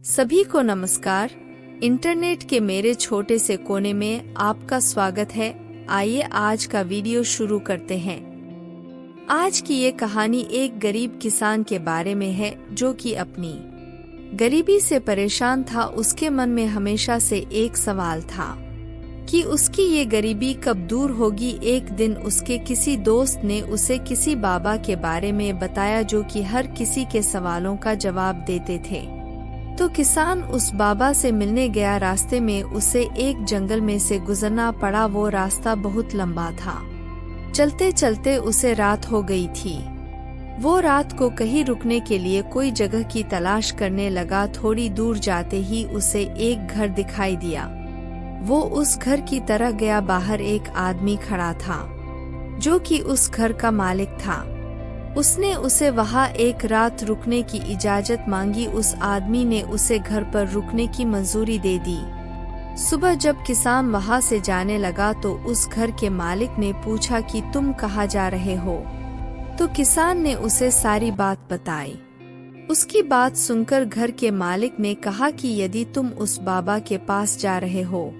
सभी को नमस्कार। इंटरनेट के मेरे छोटे से कोने में आपका स्वागत है। आइए आज का वीडियो शुरू करते हैं। आज की ये कहानी एक गरीब किसान के बारे में है जो कि अपनी गरीबी से परेशान था। उसके मन में हमेशा से एक सवाल था कि उसकी ये गरीबी कब दूर होगी। एक दिन उसके किसी दोस्त ने उसे किसी बाबा के बारे में बताया जो कि हर किसी के सवालों का जवाब देते थे। तो किसान उस बाबा से मिलने गया। रास्ते में उसे एक जंगल में से गुजरना पड़ा। वो रास्ता बहुत लंबा था। चलते चलते उसे रात हो गई थी। वो रात को कहीं रुकने के लिए कोई जगह की तलाश करने लगा। थोड़ी दूर जाते ही उसे एक घर दिखाई दिया। वो उस घर की तरफ गया। बाहर एक आदमी खड़ा था जो कि उस घर का मालिक था। उसने उसे वहां एक रात रुकने की इजाजत मांगी। उस आदमी ने उसे घर पर रुकने की मंजूरी दे दी। सुबह जब किसान वहां से जाने लगा तो उस घर के मालिक ने पूछा कि तुम कहाँ जा रहे हो। तो किसान ने उसे सारी बात बताई। उसकी बात सुनकर घर के मालिक ने कहा कि यदि तुम उस बाबा के पास जा रहे हो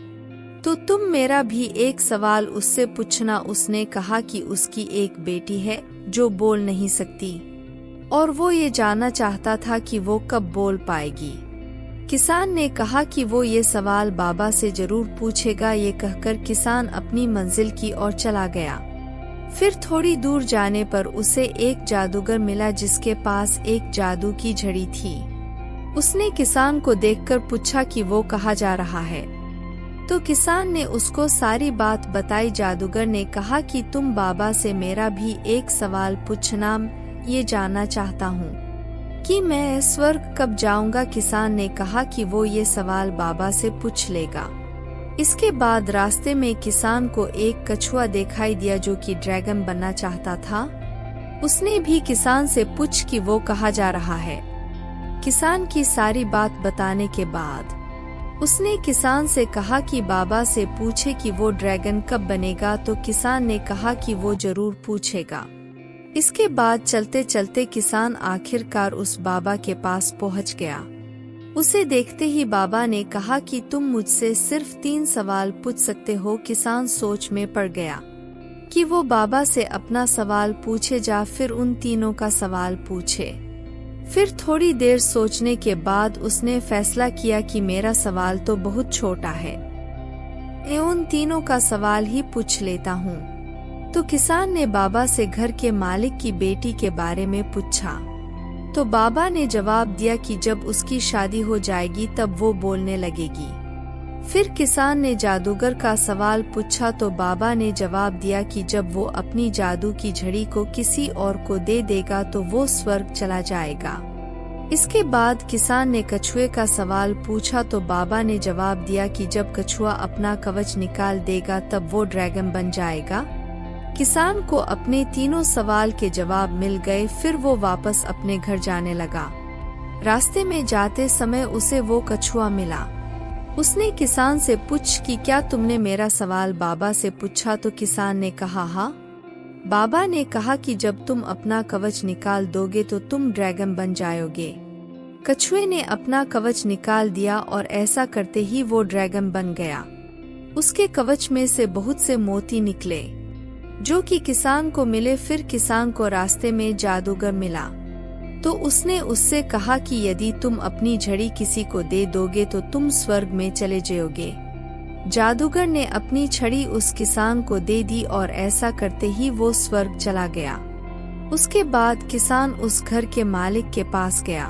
तो तुम मेरा भी एक सवाल उससे पूछना। उसने कहा कि उसकी एक बेटी है जो बोल नहीं सकती और वो ये जानना चाहता था कि वो कब बोल पाएगी। किसान ने कहा कि वो ये सवाल बाबा से जरूर पूछेगा। ये कहकर किसान अपनी मंजिल की ओर चला गया। फिर थोड़ी दूर जाने पर उसे एक जादूगर मिला जिसके पास एक जादू की झड़ी थी। उसने किसान को देखकर पूछा कि वो कहाँ जा रहा है। तो किसान ने उसको सारी बात बताई। जादूगर ने कहा कि तुम बाबा से मेरा भी एक सवाल पूछना। ये जानना चाहता हूँ कि मैं स्वर्ग कब जाऊंगा। किसान ने कहा कि वो ये सवाल बाबा से पूछ लेगा। इसके बाद रास्ते में किसान को एक कछुआ दिखाई दिया जो कि ड्रैगन बनना चाहता था। उसने भी किसान से पूछ कि वो कहाँ जा रहा है। किसान की सारी बात बताने के बाद उसने किसान से कहा कि बाबा से पूछे कि वो ड्रैगन कब बनेगा। तो किसान ने कहा कि वो जरूर पूछेगा। इसके बाद चलते चलते किसान आखिरकार उस बाबा के पास पहुंच गया। उसे देखते ही बाबा ने कहा कि तुम मुझसे सिर्फ 3 सवाल पूछ सकते हो। किसान सोच में पड़ गया कि वो बाबा से अपना सवाल पूछे जा फिर उन तीनों का सवाल पूछे। फिर थोड़ी देर सोचने के बाद उसने फैसला किया कि मेरा सवाल तो बहुत छोटा है, मैं उन तीनों का सवाल ही पूछ लेता हूँ। तो किसान ने बाबा से घर के मालिक की बेटी के बारे में पूछा। तो बाबा ने जवाब दिया कि जब उसकी शादी हो जाएगी तब वो बोलने लगेगी। फिर किसान ने जादूगर का सवाल पूछा। तो बाबा ने जवाब दिया कि जब वो अपनी जादू की झड़ी को किसी और को दे देगा तो वो स्वर्ग चला जाएगा। इसके बाद किसान ने कछुए का सवाल पूछा। तो बाबा ने जवाब दिया कि जब कछुआ अपना कवच निकाल देगा तब वो ड्रैगन बन जाएगा। किसान को अपने तीनों सवाल के जवाब मिल गए। फिर वो वापस अपने घर जाने लगा। रास्ते में जाते समय उसे वो कछुआ मिला। उसने किसान से पूछ कि क्या तुमने मेरा सवाल बाबा से पूछा। तो किसान ने कहा हाँ। बाबा ने कहा कि जब तुम अपना कवच निकाल दोगे तो तुम ड्रैगन बन जाओगे। कछुए ने अपना कवच निकाल दिया और ऐसा करते ही वो ड्रैगन बन गया। उसके कवच में से बहुत से मोती निकले जो कि किसान को मिले। फिर किसान को रास्ते में जादूगर मिला। तो उसने उससे कहा कि यदि तुम अपनी झड़ी किसी को दे दोगे तो तुम स्वर्ग में चले जाओगे। जादूगर ने अपनी छड़ी उस किसान को दे दी और ऐसा करते ही वो स्वर्ग चला गया। उसके बाद किसान उस घर के मालिक के पास गया।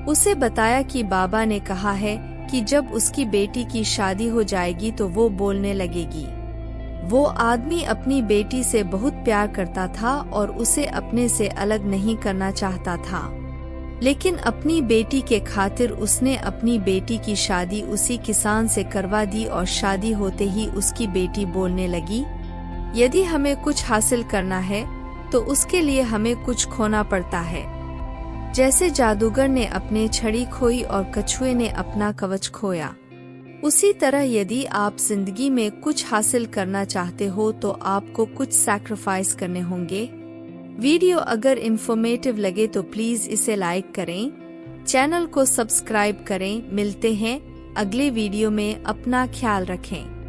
उसे बताया कि बाबा ने कहा है कि जब उसकी बेटी की शादी हो जाएगी तो वो बोलने लगेगी। वो आदमी अपनी बेटी से बहुत प्यार करता था और उसे अपने से अलग नहीं करना चाहता था, लेकिन अपनी बेटी के खातिर उसने अपनी बेटी की शादी उसी किसान से करवा दी। और शादी होते ही उसकी बेटी बोलने लगी, यदि हमें कुछ हासिल करना है तो उसके लिए हमें कुछ खोना पड़ता है। जैसे जादूगर ने अपने छड़ी खोई और कछुए ने अपना कवच खोया, उसी तरह यदि आप जिंदगी में कुछ हासिल करना चाहते हो तो आपको कुछ सैक्रिफाइस करने होंगे। वीडियो अगर इंफॉर्मेटिव लगे तो प्लीज इसे लाइक करें, चैनल को सब्सक्राइब करें। मिलते हैं अगले वीडियो में। अपना ख्याल रखें।